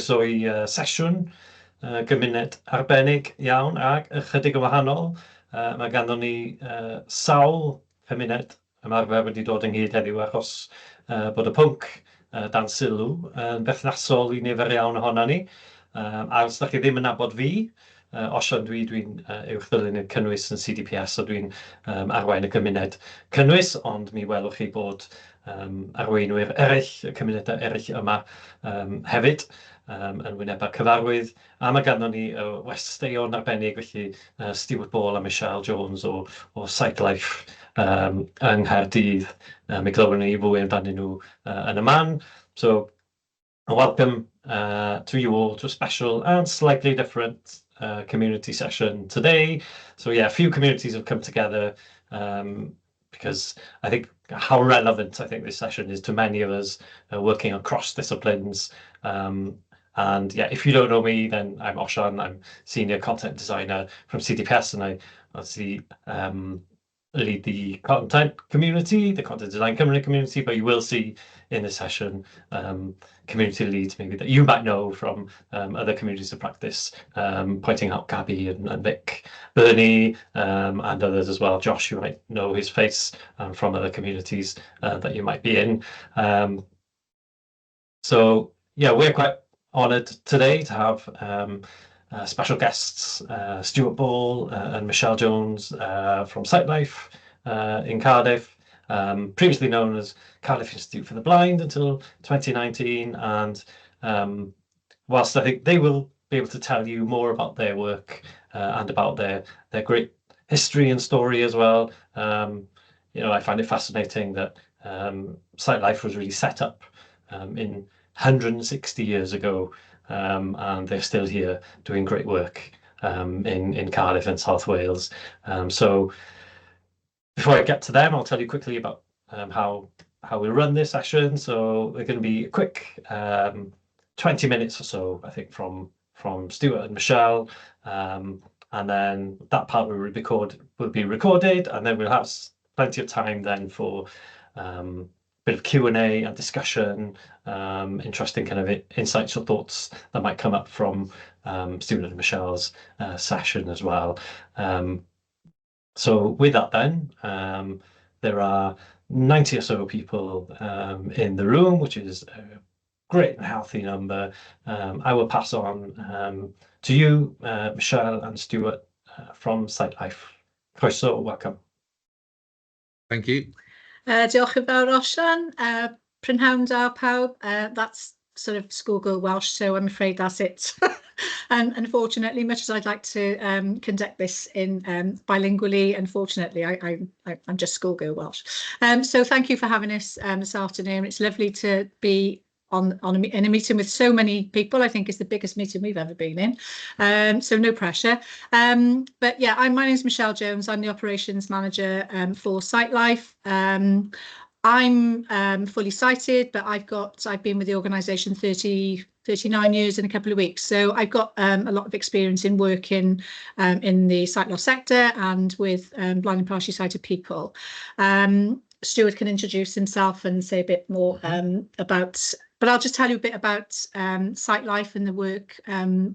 So i sesiwn gymuned arbennig iawn ac ychydig yn wahanol. Mae ganddon ni sawl cymuned ymarfer wedi dod ynghyd heddiw achos bod y pwnc dan sylw yn berthnasol i nifer iawn ohono ni. A os ydych chi ddim yn nabod fi, osian dwi'n uwchddylunydd cynnwys yn CDPS, so dwi'n arwain y gymuned cynnwys, ond mi welwch chi bod arweinwyr eraill, y cymunedau eraill yma hefyd, yn wynebau cyfarwydd, a mae ganddo ni westeion arbennig, felly Stuart Ball a Michelle Jones o Sidelife yng Nghaerdydd. Mi glywon ni fwy amdanyn nhw yn y man. So, welcome to you all to a special and slightly different community session today. So yeah, a few communities have come together because I think how relevant I think this session is to many of us working across disciplines. And yeah, if you don't know me, then I'm Osian. I'm senior content designer from CDPS, and I obviously lead the content community, the content design community, but you will see in this session community leads maybe that you might know from other communities of practice, pointing out Gabby and Vic, Bernie, and others as well. Josh, you might know his face from other communities that you might be in. So yeah, we're quite honoured today to have special guests, Stuart Ball and Michelle Jones from Sidelife in Cardiff, previously known as Cardiff Institute for the Blind until 2019. And whilst I think they will be able to tell you more about their work and about their great history and story as well, you know, I find it fascinating that Sidelife was really set up in 160 years ago. And they're still here doing great work in Cardiff and South Wales. So before I get to them, I'll tell you quickly about how we run this session. So we're going to be a quick 20 minutes or so, I think, from Stuart and Michelle. And then that part will be recorded, and then we'll have plenty of time then for bit of Q&A and discussion, interesting kind of insights or thoughts that might come up from Stuart and Michelle's session as well. So with that then, there are 90 or so people in the room, which is a great and healthy number. I will pass on to you, Michelle and Stuart from Sidelife. Croeso, welcome. Thank you. Diolch yn fawr, Osian. Prynhawn da pawb. That's sort of schoolgirl Welsh, so I'm afraid that's it. And unfortunately, much as I'd like to conduct this in bilingually, unfortunately, I'm just schoolgirl Welsh. So thank you for having us this afternoon. It's lovely to be in a meeting with so many people. I think it's the biggest meeting we've ever been in, so no pressure. But yeah, my name is Michelle Jones. I'm the operations manager for Sidelife. I'm fully sighted, but I've been with the organisation 39 years in a couple of weeks, so I've got a lot of experience in working in the sight loss sector and with blind and partially sighted people. Stuart can introduce himself and say a bit more about. But I'll just tell you a bit about Sidelife and the work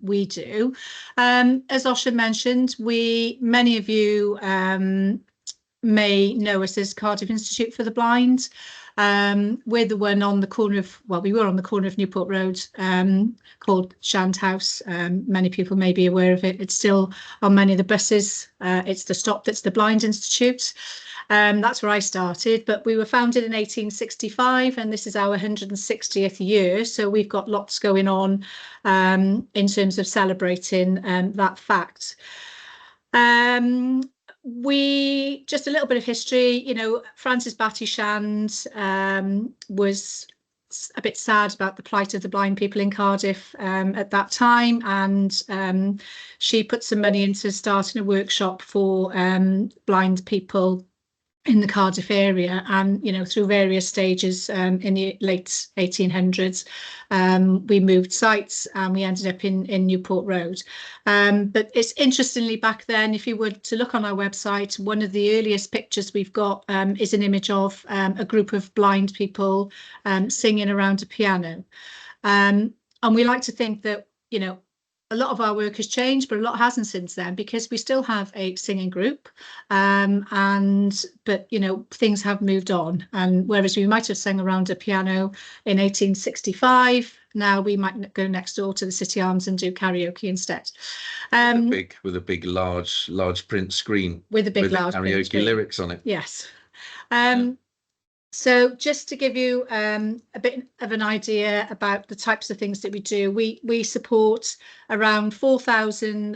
we do. As Osha mentioned, many of you may know us as Cardiff Institute for the Blind. We're the one on the corner of, well, we were on the corner of Newport Road, called Shand House. Many people may be aware of it. It's still on many of the buses. It's the stop that's the Blind Institute. That's where I started, but we were founded in 1865, and this is our 160th year. So we've got lots going on in terms of celebrating that fact. Just a little bit of history, you know, Frances Batty Shand was a bit sad about the plight of the blind people in Cardiff at that time, and she put some money into starting a workshop for blind people in the Cardiff area, and you know, through various stages in the late 1800s, we moved sites and we ended up in Newport Road. But it's interestingly, back then, if you were to look on our website, one of the earliest pictures we've got is an image of a group of blind people singing around a piano. we like to think that, you know, a lot of our work has changed, but a lot hasn't since then, because we still have a singing group, but you know, things have moved on. And whereas we might have sang around a piano in 1865, now we might go next door to the City Arms and do karaoke instead. With a big large print screen with a big large karaoke lyrics on it. Yes. So just to give you a bit of an idea about the types of things that we do, we support around 4,000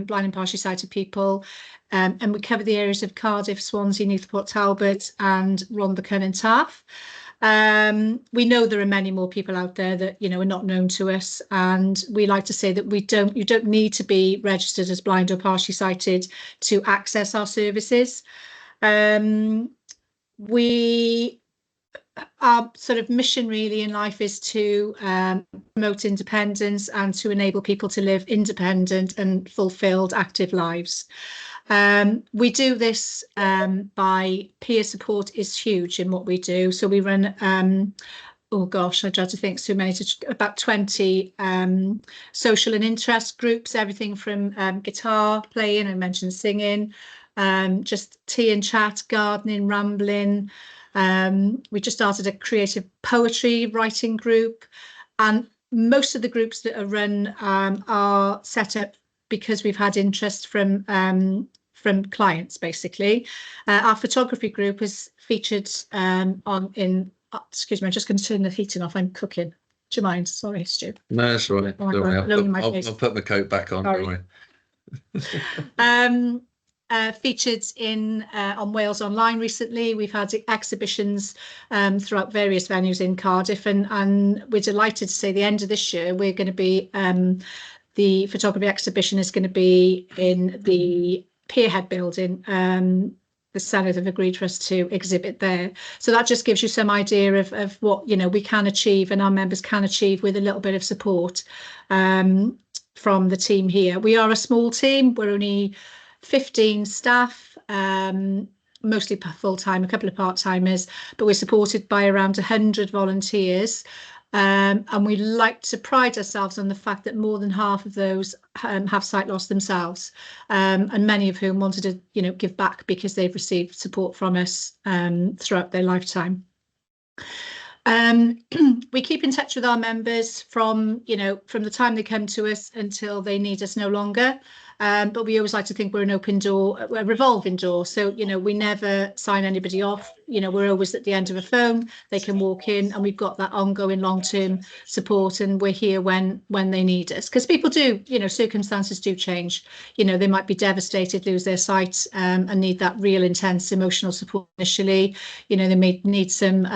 blind and partially sighted people, and we cover the areas of Cardiff, Swansea, Newport Talbot and Rhondda and Taff. We know there are many more people out there that, you know, are not known to us, and we like to say that you don't need to be registered as blind or partially sighted to access our services. Our sort of mission really in life is to promote independence and to enable people to live independent and fulfilled, active lives. We do this by peer support is huge in what we do. So we run, oh gosh, I try to think so many, about 20 social and interest groups, everything from guitar playing, I mentioned singing, just tea and chat, gardening, rambling. We just started a creative poetry writing group, and most of the groups that are run are set up because we've had interest from clients, basically. Our photography group is featured excuse me, I'm just going to turn the heating off. I'm cooking. Do you mind? Sorry, Stu. No, that's all right. Oh, I'll put my coat back on. Don't worry. Featured on Wales Online recently. We've had exhibitions throughout various venues in Cardiff, and we're delighted to say the end of this year we're going to be the photography exhibition is going to be in the Pierhead building. The Senedd have agreed for us to exhibit there, so that just gives you some idea of what, you know, we can achieve and our members can achieve with a little bit of support from the team here. We are a small team. We're only 15 staff, mostly full-time, a couple of part-timers, but we're supported by around 100 volunteers, and we like to pride ourselves on the fact that more than half of those have sight loss themselves, and many of whom wanted to, you know, give back because they've received support from us throughout their lifetime. We keep in touch with our members from the time they come to us until they need us no longer. But we always like to think we're an open door, a revolving door. So, you know, we never sign anybody off. You know, we're always at the end of a phone. They can walk in, and we've got that ongoing long-term support, and we're here when they need us. Because people do, you know, circumstances do change. You know, they might be devastated, lose their sight, and need that real intense emotional support initially. You know, they may need some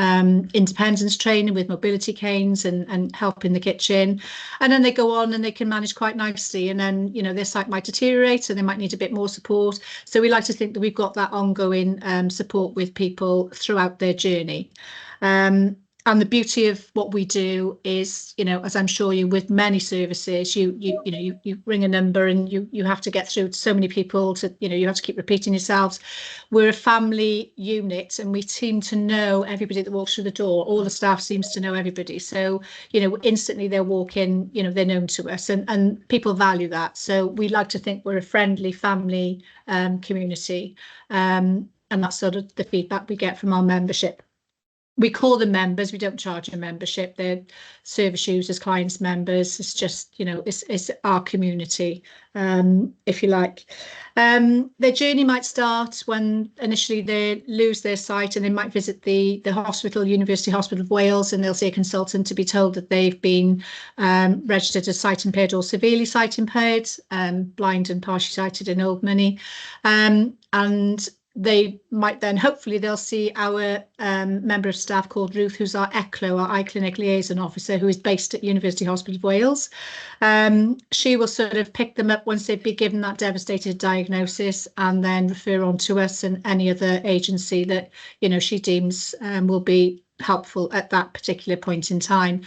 independence training with mobility canes and help in the kitchen. And then they go on and they can manage quite nicely. And then, you know, their sight might deteriorate and they might need a bit more support. So we like to think that we've got that ongoing support with people throughout their journey. And the beauty of what we do is, you know, as I'm sure you with many services, you ring a number and you have to get through to so many people to, you know, you have to keep repeating yourselves. We're a family unit and we seem to know everybody that walks through the door. All the staff seems to know everybody. So, you know, instantly they'll walk in, you know, they're known to us, and people value that. So we like to think we're a friendly family community. And that's sort of the feedback we get from our membership. We call them members. We don't charge a membership. They're service users, clients, members. It's just, you know, it's our community, if you like. Their journey might start when initially they lose their sight and they might visit the hospital, University Hospital of Wales, and they'll see a consultant to be told that they've been registered as sight impaired or severely sight impaired, blind and partially sighted in old money. And they might then, hopefully they'll see our member of staff called Ruth, who's our ECLO, our Eye Clinic Liaison Officer, who is based at University Hospital of Wales. She will sort of pick them up once they've been given that devastated diagnosis and then refer on to us and any other agency that, you know, she deems will be helpful at that particular point in time.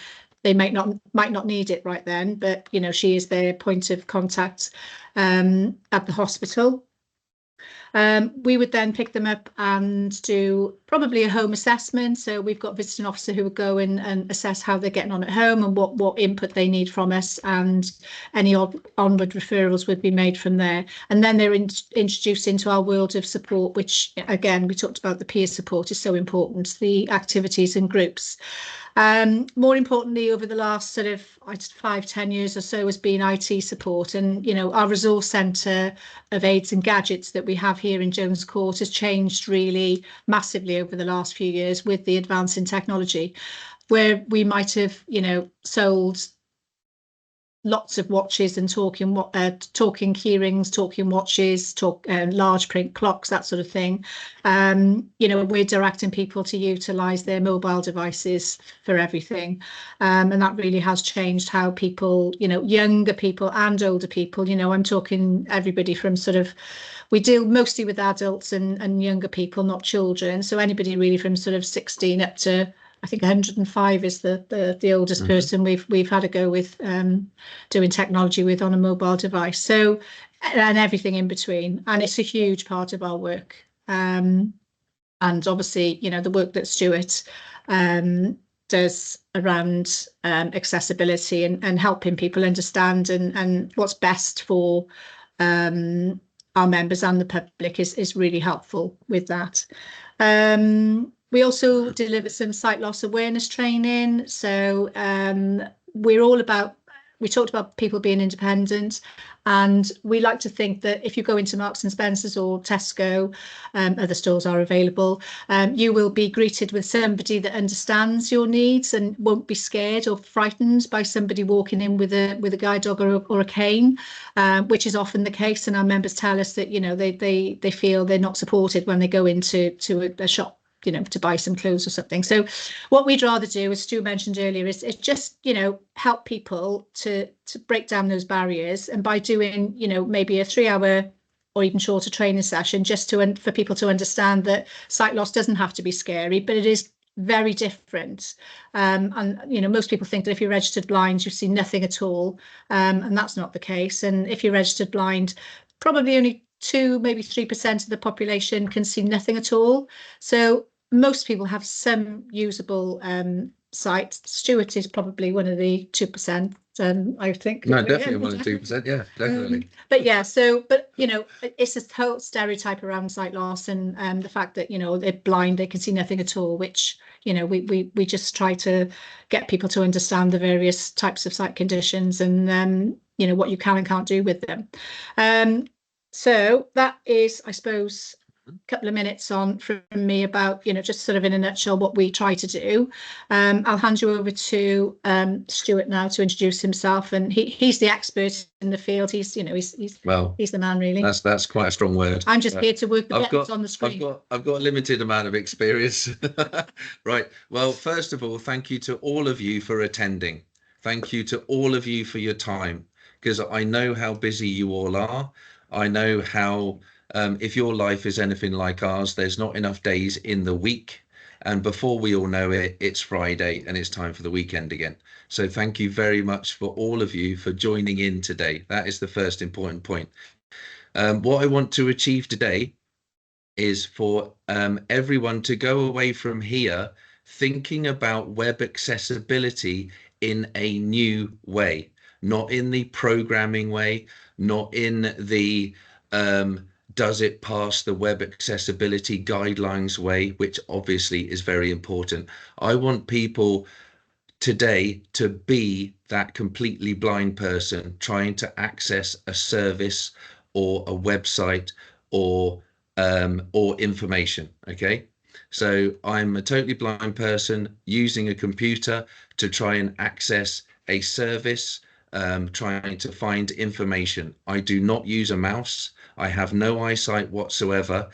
They might not need it right then, but, you know, she is their point of contact at the hospital. We would then pick them up and do probably a home assessment. So we've got a visiting officer who would go in and assess how they're getting on at home and what input they need from us, and any onward referrals would be made from there. And then they're introduced into our world of support, which again, we talked about the peer support is so important, the activities and groups. More importantly, over the last sort of 5-10 years or so has been IT support, and our resource centre of aids and gadgets that we have here in Jones Court has changed really massively over the last few years with the advance in technology, where we might have sold lots of watches and talking key rings, talking watches, large print clocks, that sort of thing. We're directing people to utilise their mobile devices for everything, and that really has changed how people, younger people and older people. I'm talking everybody from we deal mostly with adults and younger people, not children. So anybody really from 16 up to, I think 105 is the oldest person we've had a go with doing technology with on a mobile device. So, and everything in between, and it's a huge part of our work. And obviously, the work that Stuart does around accessibility and helping people understand and what's best for our members and the public is really helpful with that. We also deliver some sight loss awareness training. So we talked about people being independent, and we like to think that if you go into Marks and Spencer's or Tesco, other stores are available, you will be greeted with somebody that understands your needs and won't be scared or frightened by somebody walking in with a guide dog or a cane, which is often the case. And our members tell us that they feel they're not supported when they go into a shop, to buy some clothes or something. So what we'd rather do, as Stu mentioned earlier, is just, help people to break down those barriers. And by doing, maybe a 3-hour or even shorter training session, just for people to understand that sight loss doesn't have to be scary, but it is very different. And, most people think that if you're registered blind, you see nothing at all. And that's not the case. And if you're registered blind, probably only 2, maybe 3% of the population can see nothing at all. So most people have some usable sight. Stuart is probably one of the 2%. I think. No, definitely one of the 2%. Yeah, definitely. But it's a whole stereotype around sight loss and the fact that they're blind, they can see nothing at all. Which we just try to get people to understand the various types of sight conditions and what you can and can't do with them. So that is, I suppose, a couple of minutes on from me about, just sort of in a nutshell what we try to do. I'll hand you over to Stuart now to introduce himself, and he's the expert in the field. He's the man, really. That's quite a strong word. I'm just here to work the buttons on the screen. I've got a limited amount of experience. Right. Well, first of all, thank you to all of you for attending. Thank you to all of you for your time, because I know how busy you all are. I know how, if your life is anything like ours, there's not enough days in the week. And before we all know it, it's Friday and it's time for the weekend again. So thank you very much for all of you for joining in today. That is the first important point. What I want to achieve today is for everyone to go away from here thinking about web accessibility in a new way, not in the programming way, not in the does it pass the web accessibility guidelines way, which obviously is very important. I want people today to be that completely blind person trying to access a service or a website or information. Okay, so I'm a totally blind person using a computer to try and access a service, trying to find information. I do not use a mouse. I have no eyesight whatsoever,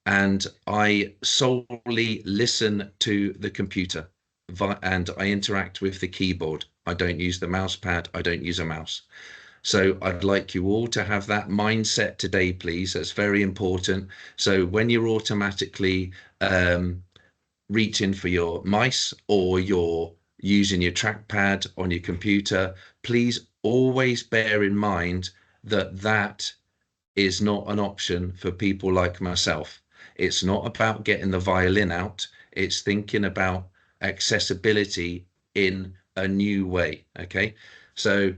and I solely listen to the computer and I interact with the keyboard. I don't use the mouse pad. I don't use a mouse. So I'd like you all to have that mindset today, please. That's very important. So when you're automatically reaching for your mice or you're using your trackpad on your computer, please always bear in mind that that is not an option for people like myself. It's not about getting the violin out. It's thinking about accessibility in a new way. Okay, so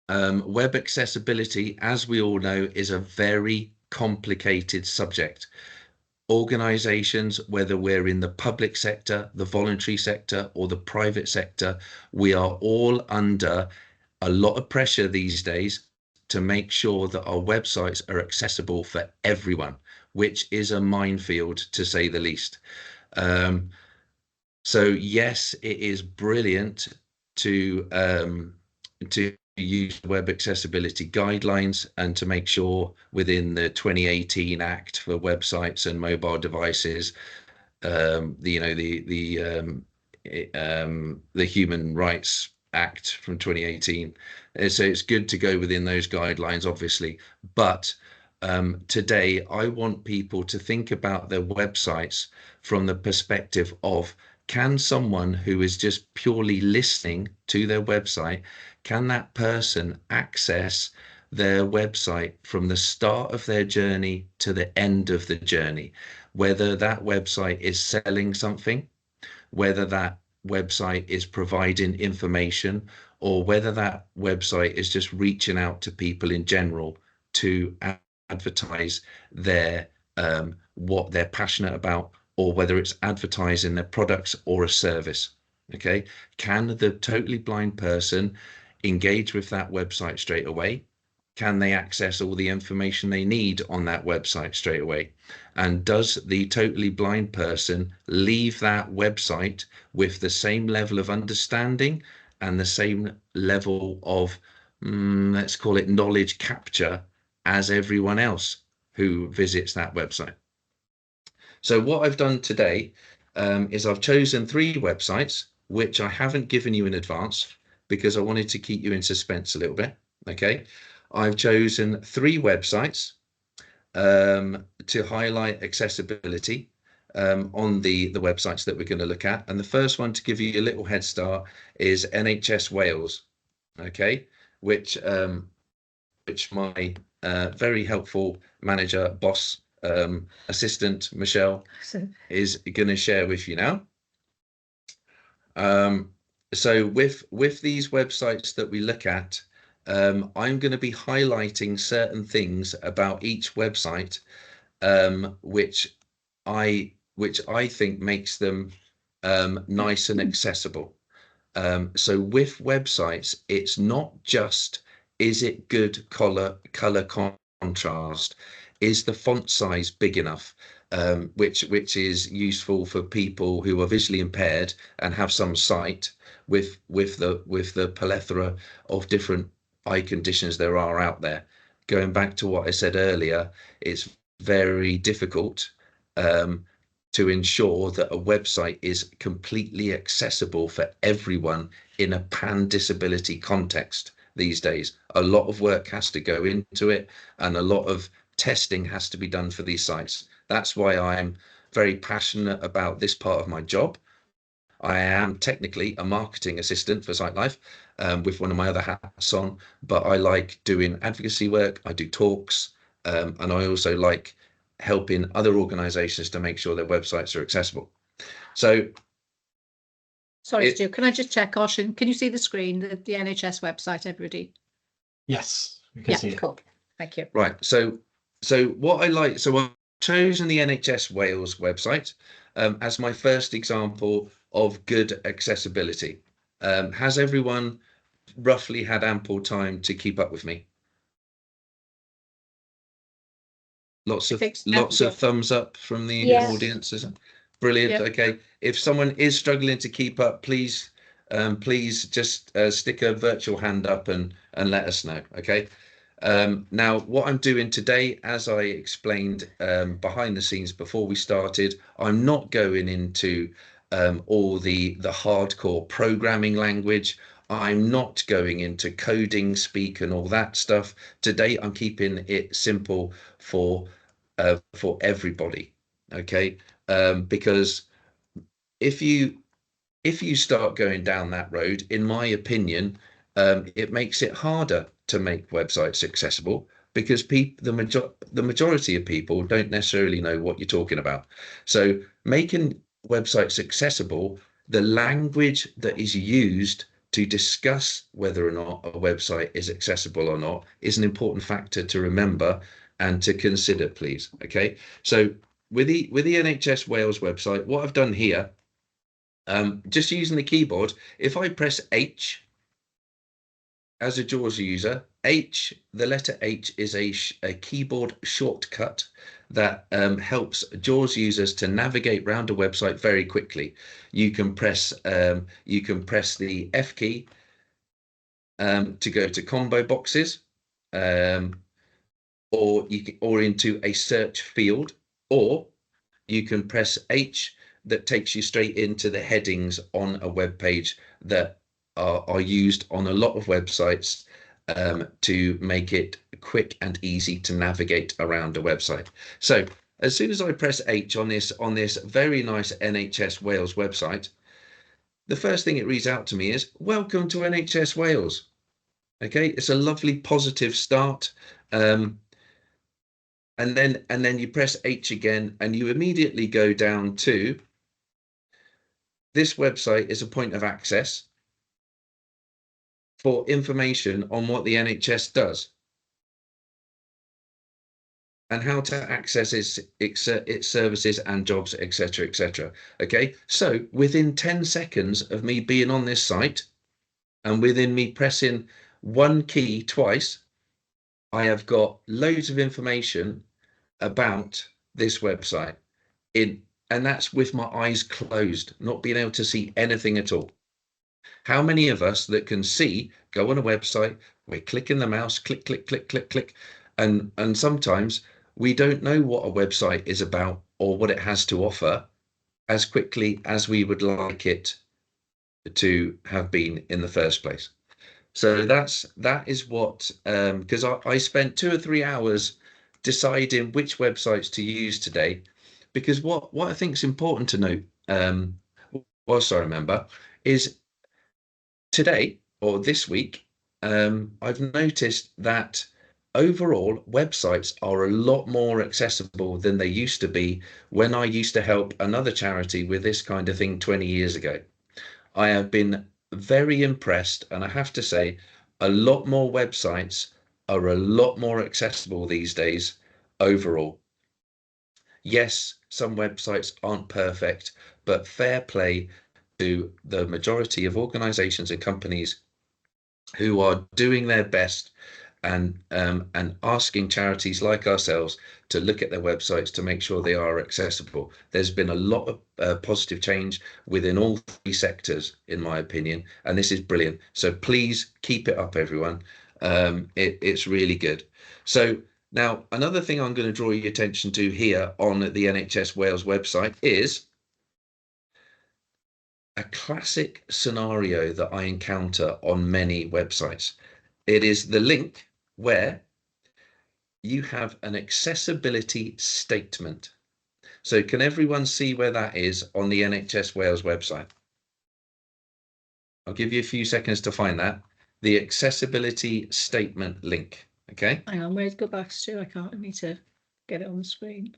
web accessibility, as we all know, is a very complicated subject. Organizations, whether we're in the public sector, the voluntary sector, or the private sector, we are all under a lot of pressure these days to make sure that our websites are accessible for everyone, which is a minefield, to say the least. So yes, it is brilliant to use web accessibility guidelines and to make sure within the 2018 Act for websites and mobile devices, the Human Rights Act from 2018. So it's good to go within those guidelines, obviously. But today, I want people to think about their websites from the perspective of, can someone who is just purely listening to their website, can that person access their website from the start of their journey to the end of the journey? Whether that website is selling something, whether that website is providing information, or whether that website is just reaching out to people in general to advertise their what they're passionate about, or whether it's advertising their products or a service. Okay, can the totally blind person engage with that website straight away? Can they access all the information they need on that website straight away? And does the totally blind person leave that website with the same level of understanding and the same level of, let's call it, knowledge capture as everyone else who visits that website? So what I've done today is I've chosen 3 websites, which I haven't given you in advance because I wanted to keep you in suspense a little bit. Okay, I've chosen 3 websites to highlight accessibility on the websites that we're going to look at. And the first one, to give you a little head start, is NHS Wales. Okay, which my very helpful manager, boss, assistant Michelle is going to share with you now. So with these websites that we look at, I'm going to be highlighting certain things about each website, which I think makes them nice and accessible. So with websites, it's not just, is it good color contrast? Is the font size big enough? Which is useful for people who are visually impaired and have some sight, with the plethora of different eye conditions there are out there. Going back to what I said earlier, it's very difficult to ensure that a website is completely accessible for everyone in a pan-disability context these days. A lot of work has to go into it, and a lot of testing has to be done for these sites. That's why I'm very passionate about this part of my job. I am technically a marketing assistant for SiteLife with one of my other hats on, but I like doing advocacy work. I do talks, and I also like helping other organizations to make sure their websites are accessible. So, sorry, Stu, can I just check, Oshin, can you see the screen, the NHS website, everybody? Yes, we can see it. Cool. Thank you. Right. So what I like, so I've chosen the NHS Wales website as my first example of good accessibility. Has everyone roughly had ample time to keep up with me? Lots of thumbs up from the audience. Brilliant. Yep. Okay, if someone is struggling to keep up, please just stick a virtual hand up and let us know. Okay. Now, what I'm doing today, as I explained behind the scenes before we started, I'm not going into all the hardcore programming language. I'm not going into coding speak and all that stuff. Today, I'm keeping it simple for everybody. Okay, because if you start going down that road, in my opinion, it makes it harder to make websites accessible, because the majority of people don't necessarily know what you're talking about. So making websites accessible, the language that is used to discuss whether or not a website is accessible or not is an important factor to remember and to consider, please. Okay, so with the NHS Wales website, what I've done here, just using the keyboard, if I press H as a JAWS user, the letter H is a keyboard shortcut that helps JAWS users to navigate around a website very quickly. You can press the F key to go to combo boxes, or into a search field, or you can press H that takes you straight into the headings on a web page that are used on a lot of websites to make it quick and easy to navigate around a website. So as soon as I press H on this very nice NHS Wales website, the first thing it reads out to me is welcome to NHS Wales. Okay, it's a lovely positive start. And then you press H again and you immediately go down to this website is a point of access for information on what the NHS does and how to access its services and jobs, etc., etc. Okay, so within 10 seconds of me being on this site and within me pressing one key twice, I have got loads of information about this website and that's with my eyes closed, not being able to see anything at all. How many of us that can see, go on a website, we're clicking the mouse, click, click, click, click, click, and sometimes we don't know what a website is about or what it has to offer as quickly as we would like it to have been in the first place. So that is what, because I spent 2 or 3 hours deciding which websites to use today, because what I think is important to note, whilst I remember, is today or this week, I've noticed that overall websites are a lot more accessible than they used to be when I used to help another charity with this kind of thing 20 years ago. I have been very impressed, and I have to say a lot more websites are a lot more accessible these days overall. Yes, some websites aren't perfect, but fair play to the majority of organizations and companies who are doing their best and asking charities like ourselves to look at their websites to make sure they are accessible. There's been a lot of positive change within all 3 sectors, in my opinion, and this is brilliant. So please keep it up, everyone. It's really good. So now another thing I'm going to draw your attention to here on the NHS Wales website is a classic scenario that I encounter on many websites. It is the link where you have an accessibility statement. So can everyone see where that is on the NHS Wales website? I'll give you a few seconds to find that. The accessibility statement link. Okay. Hang on, where's go back to? I need to get it on the screen.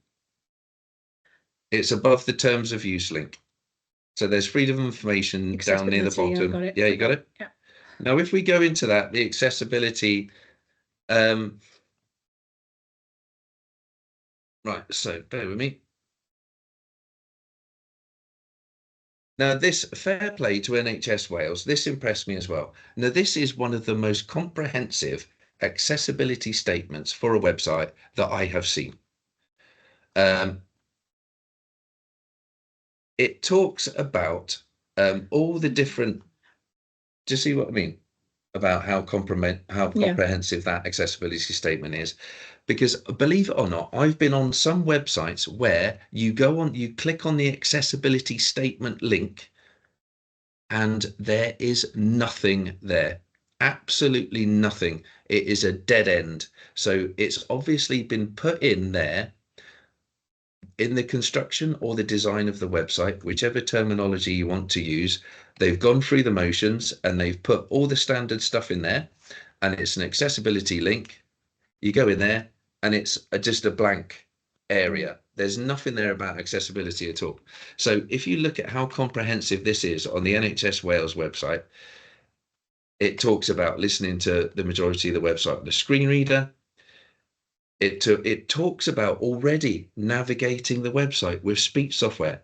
It's above the terms of use link. So there's freedom of information down near the bottom. Got it. Yeah, you got it? Yeah. Now, if we go into that, the accessibility, right, so bear with me. Now, this fair play to NHS Wales, this impressed me as well. Now, this is one of the most comprehensive accessibility statements for a website that I have seen. It talks about all the different, do you see what I mean? About how comprehensive that accessibility statement is. Because believe it or not, I've been on some websites where you click on the accessibility statement link and there is nothing there. Absolutely nothing. It is a dead end. So it's obviously been put in there in the construction or the design of the website, whichever terminology you want to use. They've gone through the motions and they've put all the standard stuff in there, and it's an accessibility link. You go in there and it's just a blank area. There's nothing there about accessibility at all. So if you look at how comprehensive this is on the NHS Wales website, it talks about listening to the majority of the website with a screen reader. It talks about already navigating the website with speech software.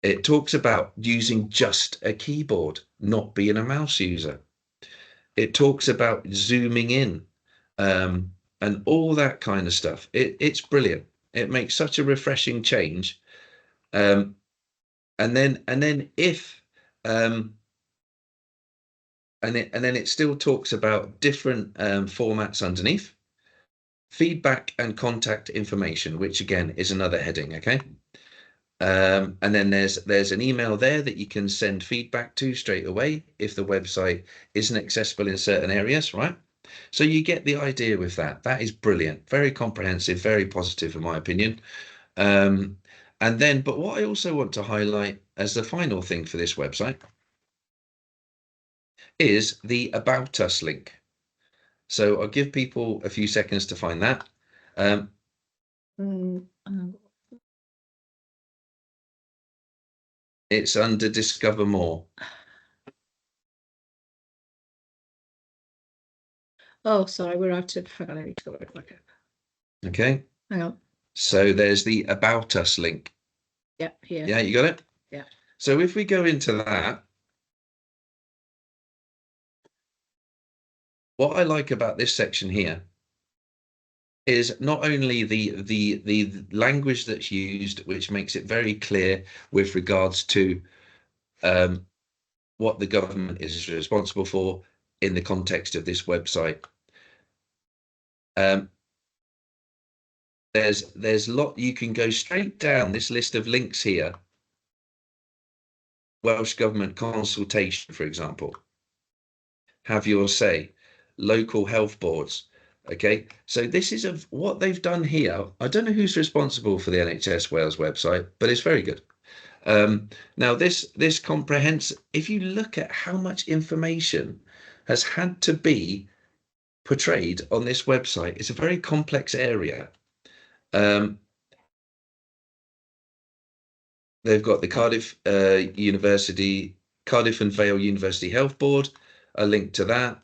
It talks about using just a keyboard, not being a mouse user. It talks about zooming in and all that kind of stuff. It's brilliant. It makes such a refreshing change. And then it still talks about different formats underneath. Feedback and contact information, which again is another heading, okay? And then there's an email there that you can send feedback to straight away if the website isn't accessible in certain areas, right? So you get the idea with that. That is brilliant, very comprehensive, very positive in my opinion. And then, but what I also want to highlight as the final thing for this website is the About Us link. So I'll give people a few seconds to find that. It's under Discover More. Oh, sorry, we're out of. Hang on, I need to go back. Okay. Hang on. So there's the About Us link. Yeah, here. Yeah, you got it? Yeah. So if we go into that, what I like about this section here is not only the language that's used, which makes it very clear with regards to what the government is responsible for in the context of this website. There's a lot, you can go straight down this list of links here. Welsh Government consultation, for example. Have your say. Local health boards. Okay, so this is what they've done here. I don't know who's responsible for the NHS Wales website, but it's very good. Now this comprehensive, if you look at how much information has had to be portrayed on this website, it's a very complex area. They've got the Cardiff and Vale University Health Board, a link to that.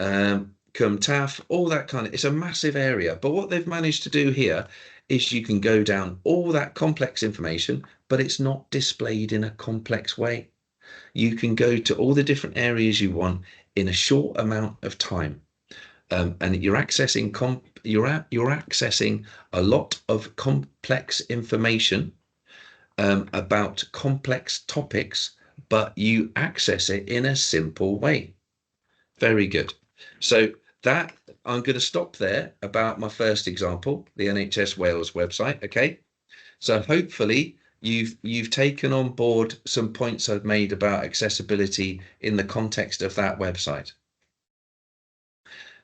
Cwmtaf, all that kind of, it's a massive area. But what they've managed to do here is you can go down all that complex information, but it's not displayed in a complex way. You can go to all the different areas you want in a short amount of time. And you're accessing a lot of complex information about complex topics, but you access it in a simple way. Very good. So that I'm going to stop there about my first example, the NHS Wales website. Okay, so hopefully you've taken on board some points I've made about accessibility in the context of that website.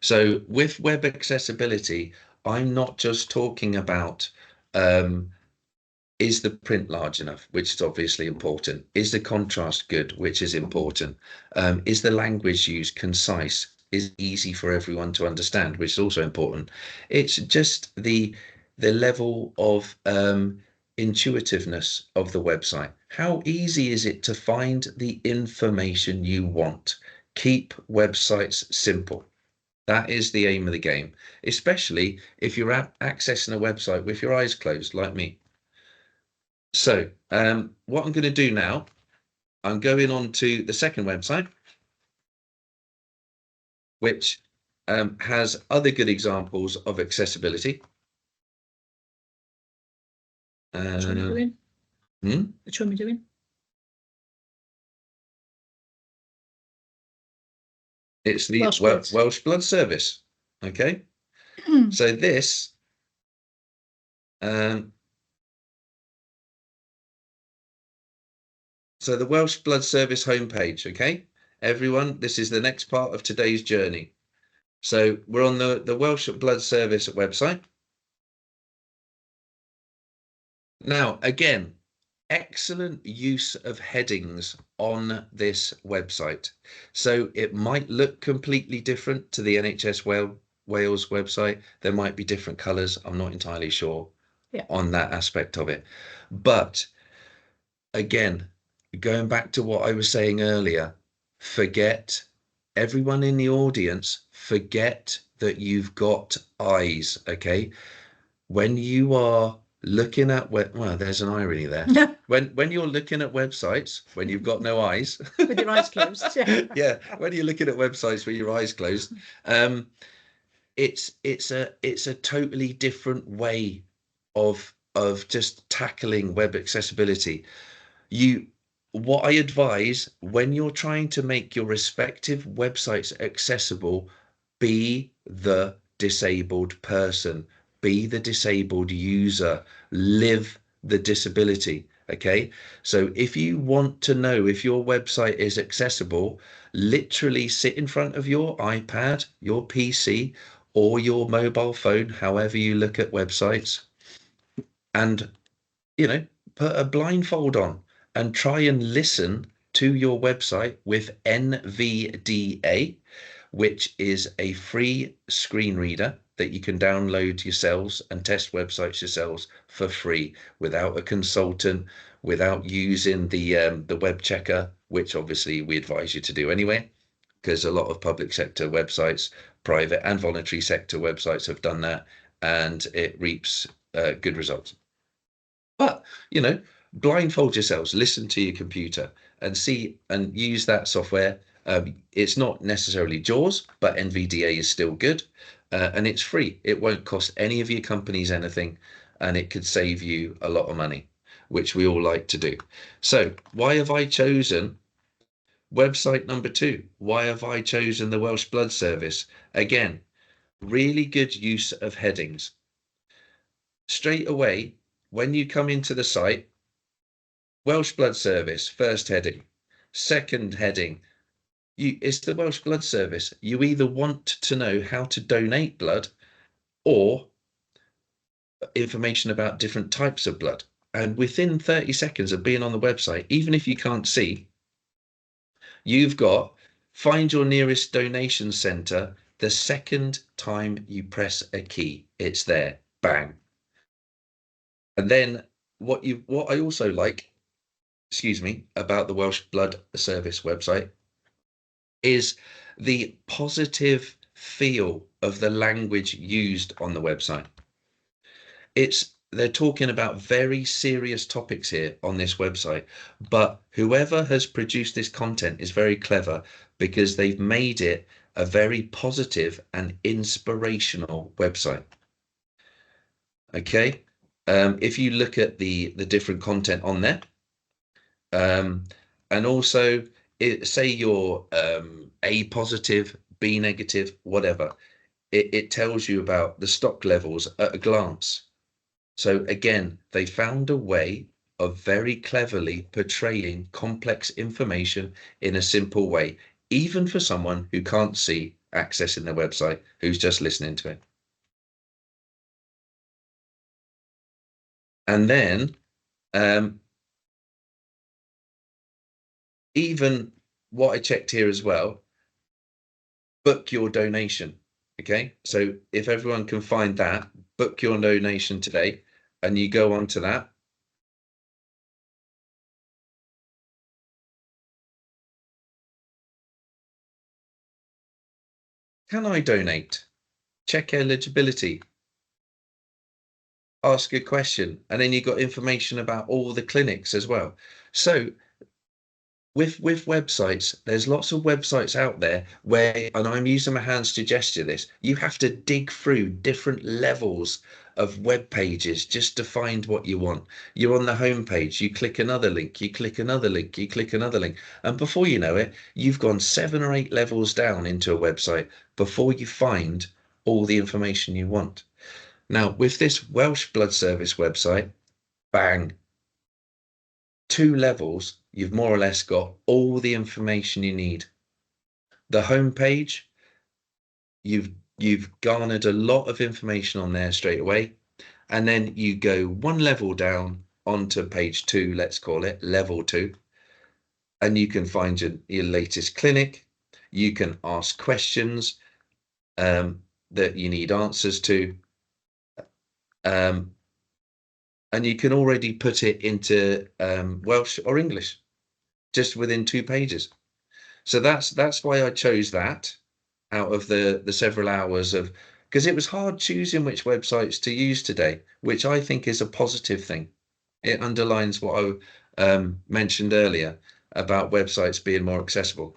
So with web accessibility, I'm not just talking about is the print large enough, which is obviously important. Is the contrast good, which is important. Is the language used concise? Is easy for everyone to understand, which is also important. It's just the level of intuitiveness of the website. How easy is it to find the information you want? Keep websites simple. That is the aim of the game, especially if you're accessing a website with your eyes closed, like me. So what I'm going to do now, I'm going on to the second website, which has other good examples of accessibility. Which one are we doing? Which one are we doing? It's the Welsh Blood Service. Okay. So this so the Welsh Blood Service homepage. Okay, everyone, this is the next part of today's journey. So we're on the Welsh Blood Service website. Now, again, excellent use of headings on this website. So it might look completely different to the NHS Wales website, there might be different colours. I'm not entirely sure on that aspect of it. But again, going back to what I was saying earlier, forget, everyone in the audience, forget that you've got eyes, okay? When you are looking at well, there's an irony there. when you're looking at websites when you've got no eyes, with your eyes closed. yeah, when you're looking at websites with your eyes closed, it's a totally different way of just tackling web accessibility. What I advise when you're trying to make your respective websites accessible, be the disabled person, be the disabled user, live the disability. Okay, so if you want to know if your website is accessible, literally sit in front of your iPad, your PC, or your mobile phone, however you look at websites, and put a blindfold on and try and listen to your website with NVDA, which is a free screen reader that you can download yourselves and test websites yourselves for free without a consultant, without using the web checker, which obviously we advise you to do anyway, because a lot of public sector websites, private and voluntary sector websites have done that, and it reaps good results. But blindfold yourselves, listen to your computer and see and use that software. It's not necessarily JAWS, but NVDA is still good, and it's free. It won't cost any of your companies anything, and it could save you a lot of money, which we all like to do. So why have I chosen website number 2? Why have I chosen the Welsh Blood Service? Again, really good use of headings. Straight away, when you come into the site, Welsh Blood Service, first heading. Second heading, it's the Welsh Blood Service. You either want to know how to donate blood or information about different types of blood. And within 30 seconds of being on the website, even if you can't see, you've got find your nearest donation centre. The second time you press a key, it's there, bang. And then what I also like, about the Welsh Blood Service website is the positive feel of the language used on the website. They're talking about very serious topics here on this website, but whoever has produced this content is very clever because they've made it a very positive and inspirational website. Okay, if you look at the different content on there, and also say you're A positive, B negative, whatever, it tells you about the stock levels at a glance. So again, they found a way of very cleverly portraying complex information in a simple way, even for someone who can't see accessing the website, who's just listening to it. And then even what I checked here as well, book your donation. Okay, so if everyone can find that, book your donation today, and you go on to that. Can I donate? Check eligibility. Ask a question, and then you've got information about all the clinics as well. So with websites, there's lots of websites out there where, and I'm using my hands to gesture this, you have to dig through different levels of web pages just to find what you want. You're on the home page, you click another link, you click another link, you click another link, and before you know it, you've gone 7 or 8 levels down into a website before you find all the information you want. Now, with this Welsh Blood Service website, bang, 2 levels, you've more or less got all the information you need. The home page, you've garnered a lot of information on there straight away, and then you go 1 level down onto page 2, let's call it level 2, and you can find your latest clinic. You can ask questions. that you need answers to. And you can already put it into Welsh or English just within 2 pages. So that's why I chose that out of the several hours of, because it was hard choosing which websites to use today, which I think is a positive thing. It underlines what I mentioned earlier about websites being more accessible.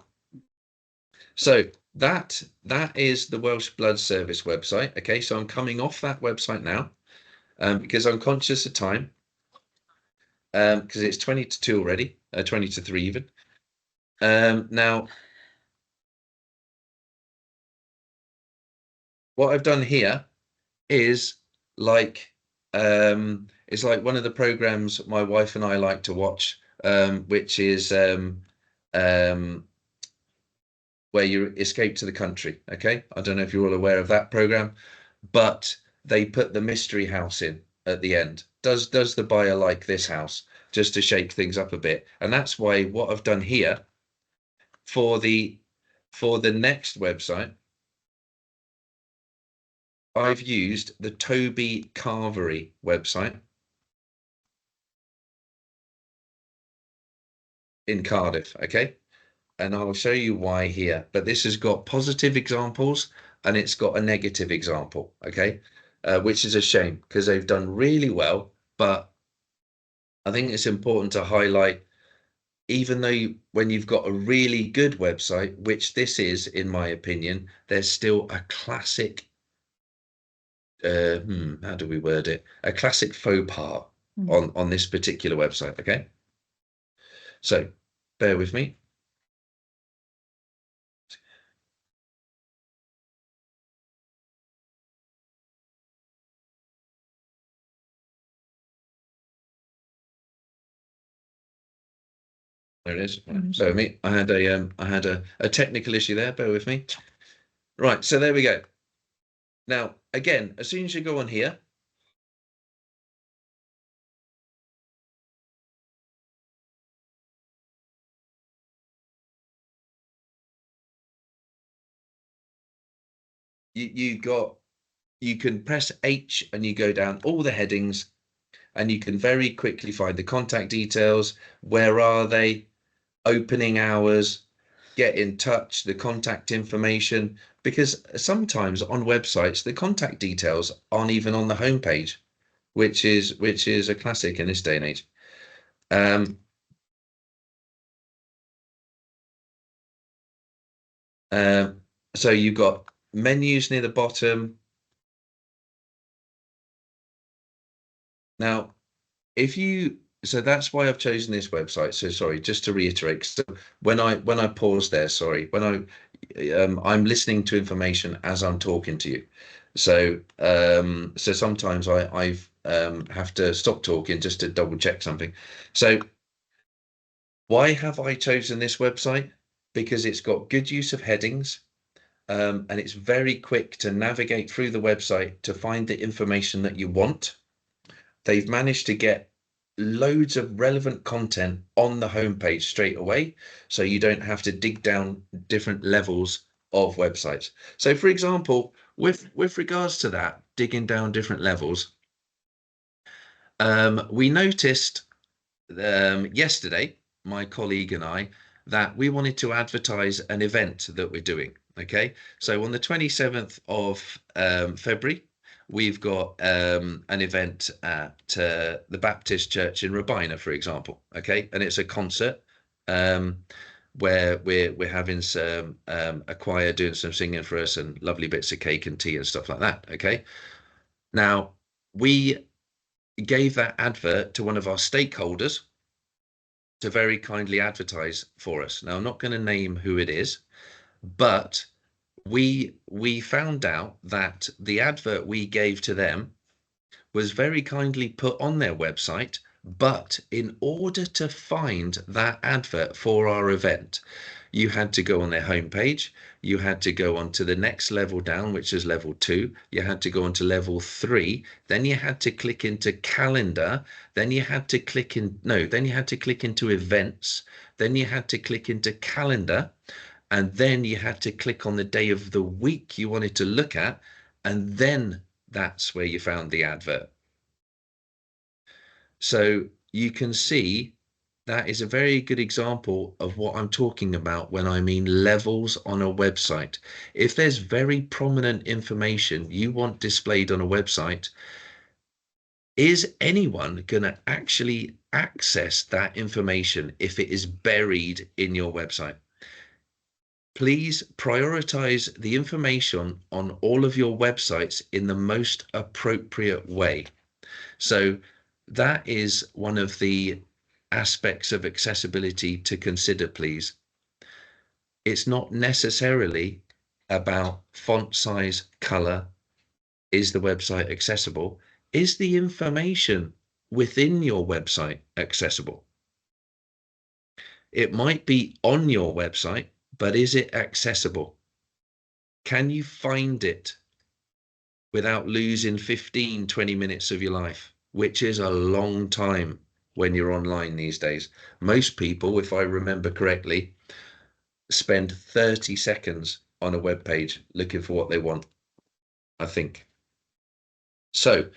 So that is the Welsh Blood Service website. Okay, so I'm coming off that website now because I'm conscious of time, because it's 20 to 2 already, 20 to 3 even. Now, what I've done here is like it's like one of the programs my wife and I like to watch, which is where you escape to the country. Okay, I don't know if you're all aware of that program, but they put the mystery house in at the end. Does the buyer like this house? Just to shake things up a bit. And that's why what I've done here for the next website, I've used the Toby Carvery website in Cardiff. Okay, and I'll show you why here, but this has got positive examples and it's got a negative example. Okay, which is a shame because they've done really well, but I think it's important to highlight, even though when you've got a really good website, which this is, in my opinion, there's still a classic, how do we word it? A classic faux pas on this particular website. Okay, so bear with me. There it is. Bear with me. I had a technical issue there. Bear with me. Right, so there we go. Now, again, as soon as you go on here, you can press H and you go down all the headings, and you can very quickly find the contact details. Where are they? Opening hours, get in touch, the contact information, because sometimes on websites the contact details aren't even on the homepage, which is a classic in this day and age. So you've got menus near the bottom. Now, so that's why I've chosen this website. So sorry, just to reiterate, so when I pause there, sorry, when I'm listening to information as I'm talking to you. So so sometimes I have to stop talking just to double check something. So why have I chosen this website? Because it's got good use of headings, and it's very quick to navigate through the website to find the information that you want. They've managed to get loads of relevant content on the homepage straight away, so you don't have to dig down different levels of websites. So for example, with regards to that, digging down different levels, we noticed yesterday, my colleague and I, that we wanted to advertise an event that we're doing. Okay, so on the 27th of February, we've got an event at the Baptist Church in Robina, for example. Okay, and it's a concert where we're having some a choir doing some singing for us and lovely bits of cake and tea and stuff like that. Okay, now we gave that advert to one of our stakeholders to very kindly advertise for us. Now, I'm not going to name who it is, but we found out that the advert we gave to them was very kindly put on their website, but in order to find that advert for our event, you had to go on their homepage, you had to go on to the next level down, which is level 2, you had to go on to level 3, then you had to click into calendar, then you had to click into events, then you had to click into calendar, and then you had to click on the day of the week you wanted to look at, and then that's where you found the advert. So you can see that is a very good example of what I'm talking about when I mean levels on a website. If there's very prominent information you want displayed on a website, is anyone going to actually access that information if it is buried in your website? Please prioritize the information on all of your websites in the most appropriate way. So that is one of the aspects of accessibility to consider, please. It's not necessarily about font size, color. Is the website accessible? Is the information within your website accessible? It might be on your website, but is it accessible? Can you find it without losing 15, 20 minutes of your life, which is a long time when you're online these days? Most people, if I remember correctly, spend 30 seconds on a web page looking for what they want, I think. So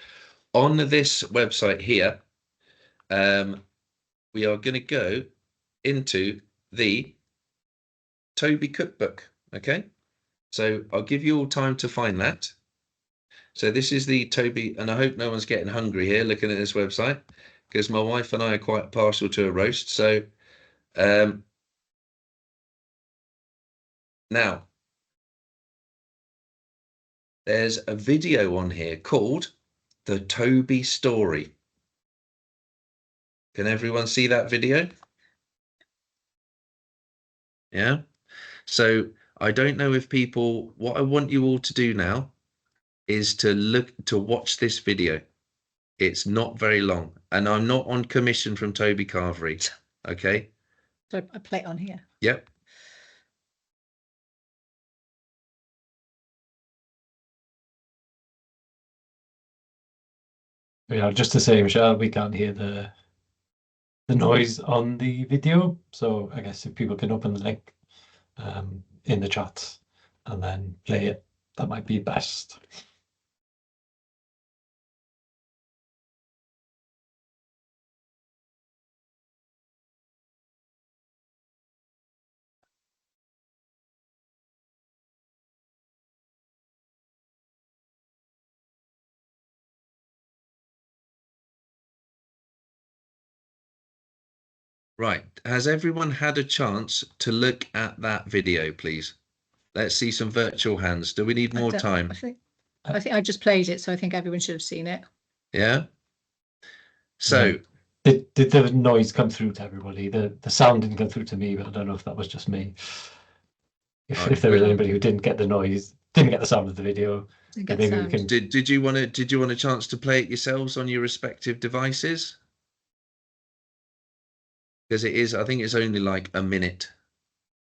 on this website here, we are going to go into the Toby cookbook. Okay, so I'll give you all time to find that. So this is the Toby, and I hope no one's getting hungry here looking at this website, because my wife and I are quite partial to a roast. So now there's a video on here called The Toby Story. Can everyone see that video? Yeah. So I don't know if people, what I want you all to do now is to watch this video. It's not very long, and I'm not on commission from Toby Carvery. Okay. So I play it on here. Yep. Yeah, just to say, Michelle, we can't hear the noise on the video. So I guess if people can open the link in the chat and then play it, that might be best. Right. Has everyone had a chance to look at that video, please? Let's see some virtual hands. Do we need more time? I think I just played it, so I think everyone should have seen it. Yeah. So did the noise come through to everybody? The sound didn't come through to me, but I don't know if that was just me. If there was anybody who didn't get the noise, didn't get the sound of the video, maybe we can. Did you want a chance to play it yourselves on your respective devices? Because it is, I think it's only like a minute.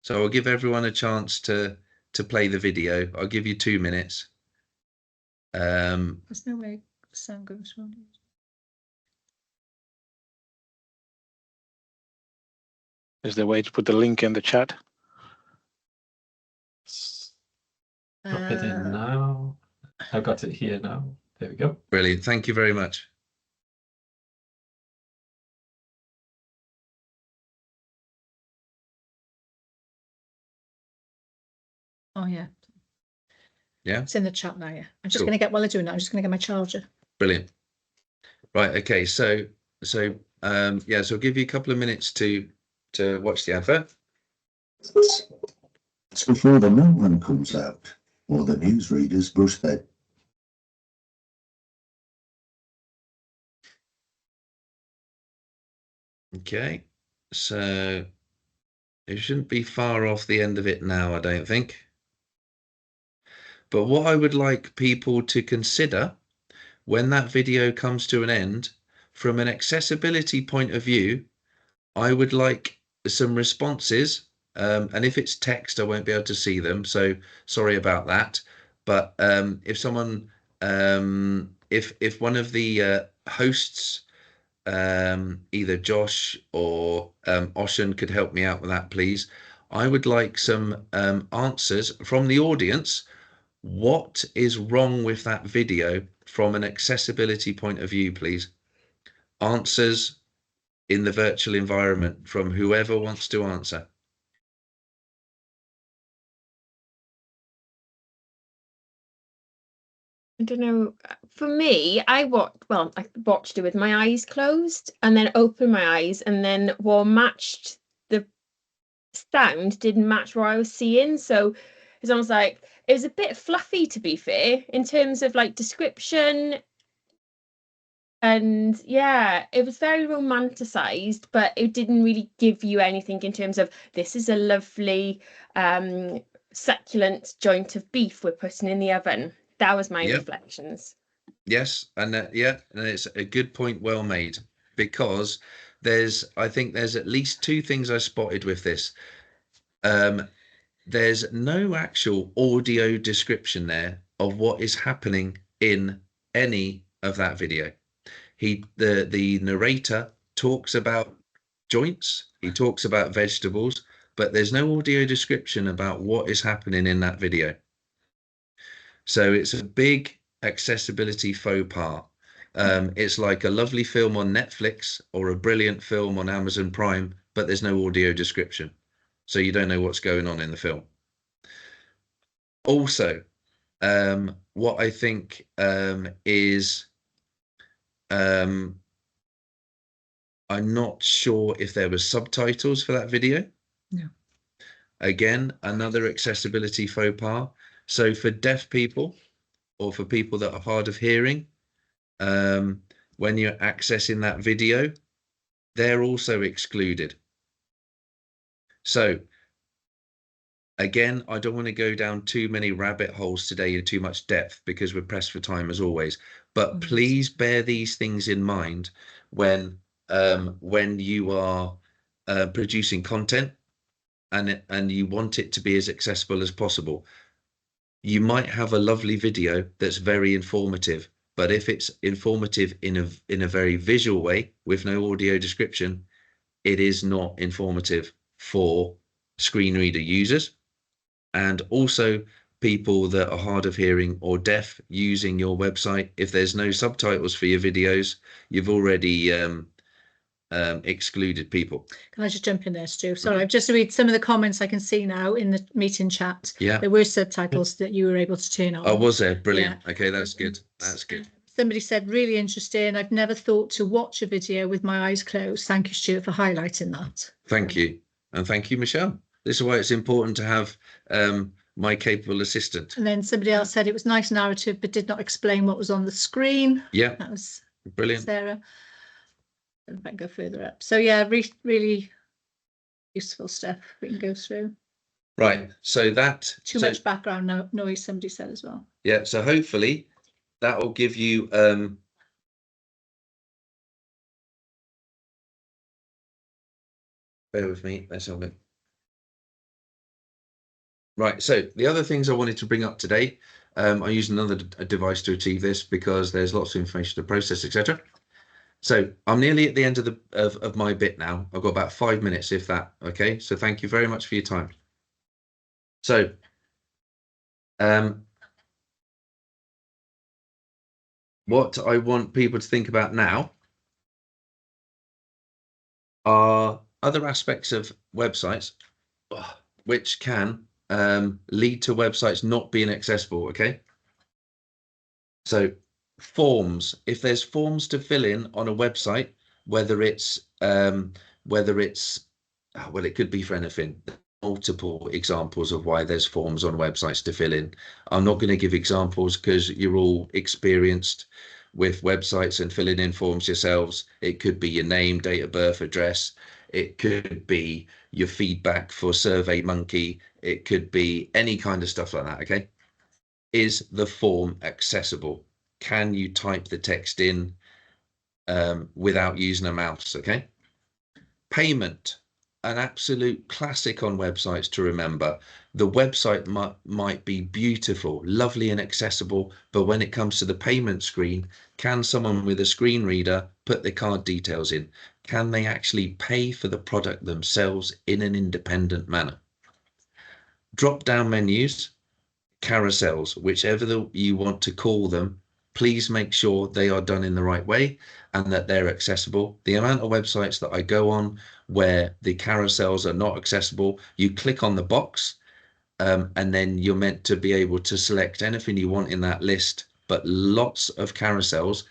So I'll give everyone a chance to play the video. I'll give you 2 minutes. There's no way the sound goes from. Is there a way to put the link in the chat? Drop it in now. I've got it here now. There we go. Brilliant. Thank you very much. Oh, yeah. Yeah. It's in the chat now, yeah. I'm just going to get, while I do that, I'm just going to get my charger. Brilliant. Right. Okay. So yeah, so I'll give you a couple of minutes to watch the advert. It's before the milkman comes out or the newsreaders brush their. Okay. So it shouldn't be far off the end of it now, I don't think. But what I would like people to consider when that video comes to an end, from an accessibility point of view, I would like some responses. And if it's text, I won't be able to see them. So sorry about that. But if someone, if one of the hosts, either Josh or Oshan could help me out with that, please. I would like some answers from the audience. What is wrong with that video from an accessibility point of view, please? Answers in the virtual environment from whoever wants to answer. I don't know. For me, I watched it with my eyes closed and then opened my eyes, and then what matched the sound didn't match what I was seeing. So it's almost like it was a bit fluffy, to be fair, in terms of like description. And yeah, it was very romanticized, but it didn't really give you anything in terms of this is a lovely succulent joint of beef we're putting in the oven. That was my reflections. Yes, and yeah, and it's a good point, well made, because I think there's at least two things I spotted with this. There's no actual audio description there of what is happening in any of that video. The narrator talks about joints, he talks about vegetables, but there's no audio description about what is happening in that video. So it's a big accessibility faux pas. It's like a lovely film on Netflix or a brilliant film on Amazon Prime, but there's no audio description. So you don't know what's going on in the film. Also, what I think is, I'm not sure if there were subtitles for that video. No. Again, another accessibility faux pas. So for deaf people or for people that are hard of hearing, when you're accessing that video, they're also excluded. So again, I don't want to go down too many rabbit holes today in too much depth because we're pressed for time as always, but please bear these things in mind when you are producing content and you want it to be as accessible as possible. You might have a lovely video that's very informative, but if it's informative in a very visual way with no audio description, it is not informative for screen reader users. And also people that are hard of hearing or deaf using your website, if there's no subtitles for your videos, you've already excluded people. Can I just jump in there, Stu? Sorry, I've just read some of the comments I can see now in the meeting chat. Yeah. There were subtitles that you were able to turn on. Oh, was there? Brilliant. Yeah. Okay, that's good. That's good. Somebody said, really interesting. I've never thought to watch a video with my eyes closed. Thank you, Stuart, for highlighting that. Thank you. And thank you, Michelle. This is why it's important to have my capable assistant. And then somebody else said it was nice narrative, but did not explain what was on the screen. Yeah. That was brilliant. Sarah. If I can go further up. So yeah, really useful stuff we can go through. Right. So that too much background noise, somebody said as well. Yeah. So hopefully that will give you bear with me. Let's have a look. Right. So the other things I wanted to bring up today, I used another device to achieve this because there's lots of information to process, etc. So I'm nearly at the end of my bit now. I've got about 5 minutes, if that. Okay. So thank you very much for your time. So what I want people to think about now are other aspects of websites which can lead to websites not being accessible. Okay. So forms, if there's forms to fill in on a website, whether it's well, it could be for anything. Multiple examples of why there's forms on websites to fill in. I'm not going to give examples because you're all experienced with websites and filling in forms yourselves. It could be your name, date of birth, address. It could be your feedback for SurveyMonkey. It could be any kind of stuff like that. Okay. Is the form accessible? Can you type the text in without using a mouse? Okay. Payment, an absolute classic on websites to remember. The website might be beautiful, lovely and accessible, but when it comes to the payment screen, can someone with a screen reader put their card details in? Can they actually pay for the product themselves in an independent manner? Drop down menus. carousels, whichever you want to call them, please make sure they are done in the right way and that they're accessible. The amount of websites that I go on where the carousels are not accessible, you click on the box and then you're meant to be able to select anything you want in that list, but lots of carousels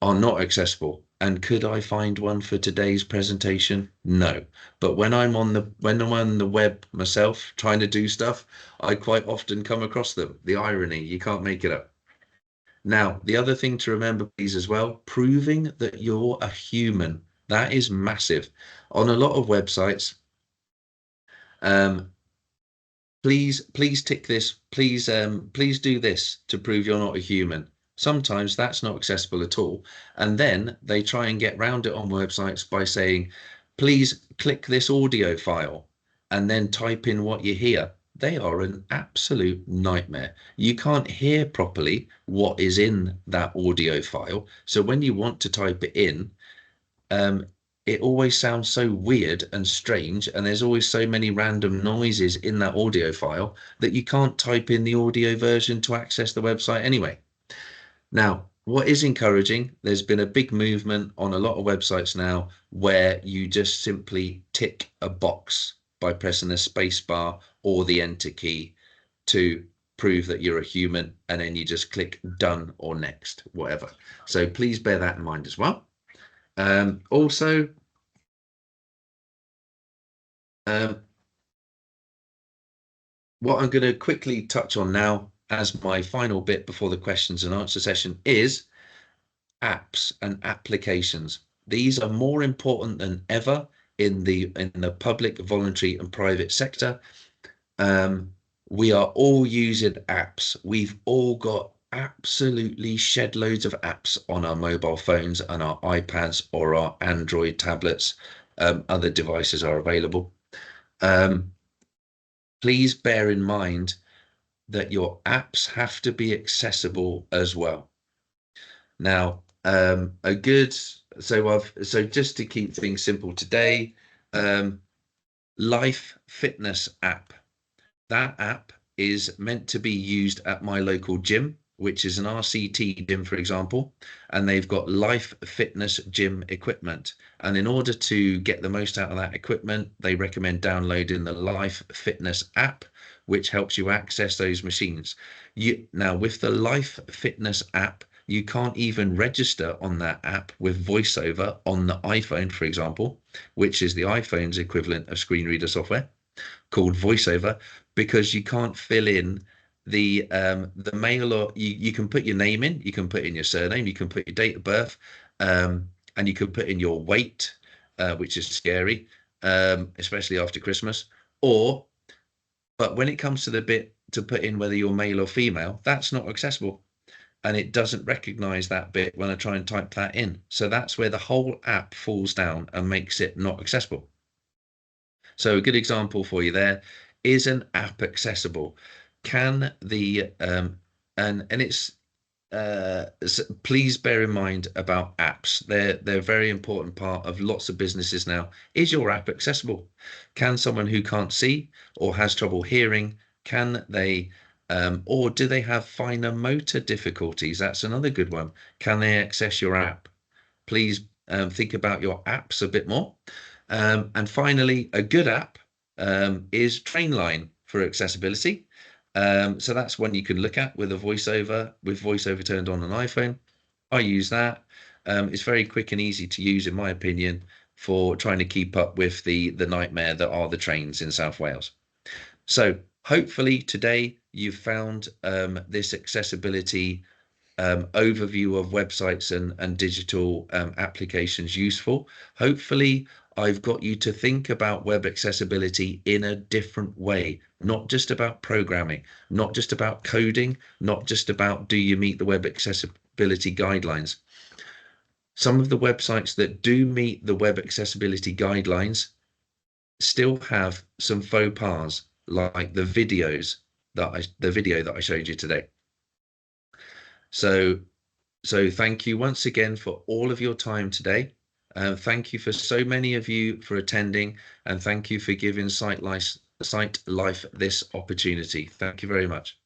are not accessible. And could I find one for today's presentation? No. But when I'm on the web myself trying to do stuff, I quite often come across them. The irony, you can't make it up. Now, the other thing to remember, please, as well, proving that you're a human. That is massive. On a lot of websites, please tick this, please do this to prove you're not a human. Sometimes that's not accessible at all. And then they try and get around it on websites by saying, please click this audio file and then type in what you hear. They are an absolute nightmare. You can't hear properly what is in that audio file. So when you want to type it in, it always sounds so weird and strange, and there's always so many random noises in that audio file that you can't type in the audio version to access the website anyway. Now, what is encouraging, there's been a big movement on a lot of websites now where you just simply tick a box by pressing the space bar or the enter key to prove that you're a human, and then you just click done or next, whatever. So please bear that in mind as well. Also, what I'm going to quickly touch on now as my final bit before the questions and answer session is apps and applications. These are more important than ever in the public, voluntary and private sector. We are all using apps. We've all got absolutely shed loads of apps on our mobile phones and our iPads or our Android tablets. Other devices are available. Please bear in mind that your apps have to be accessible as well. Now, so just to keep things simple today, Life Fitness app. That app is meant to be used at my local gym, which is an RCT gym, for example, and they've got Life Fitness gym equipment. And in order to get the most out of that equipment, they recommend downloading the Life Fitness app, which helps you access those machines. Now, with the Life Fitness app, you can't even register on that app with VoiceOver on the iPhone, for example, which is the iPhone's equivalent of screen reader software called VoiceOver, because you can't fill in the mail, or you can put your name in, you can put in your surname, you can put your date of birth, and you can put in your weight, which is scary, especially after Christmas. But when it comes to the bit to put in whether you're male or female, that's not accessible. And it doesn't recognize that bit when I try and type that in. So that's where the whole app falls down and makes it not accessible. So a good example for you there, is an app accessible? Can the and it's please bear in mind about apps. They're a very important part of lots of businesses now. Is your app accessible? Can someone who can't see or has trouble hearing, can they or do they have finer motor difficulties? That's another good one. Can they access your app? Please think about your apps a bit more. And finally, a good app is Trainline for accessibility. So that's one you can look at with VoiceOver turned on an iPhone. I use that. It's very quick and easy to use, in my opinion, for trying to keep up with the nightmare that are the trains in South Wales. So hopefully today you've found this accessibility overview of websites and digital applications useful. Hopefully I've got you to think about web accessibility in a different way, not just about programming, not just about coding, not just about do you meet the web accessibility guidelines. Some of the websites that do meet the web accessibility guidelines still have some faux pas, like the video that I showed you today. So thank you once again for all of your time today. Thank you for so many of you for attending, and thank you for giving Sight site life this opportunity. Thank you very much.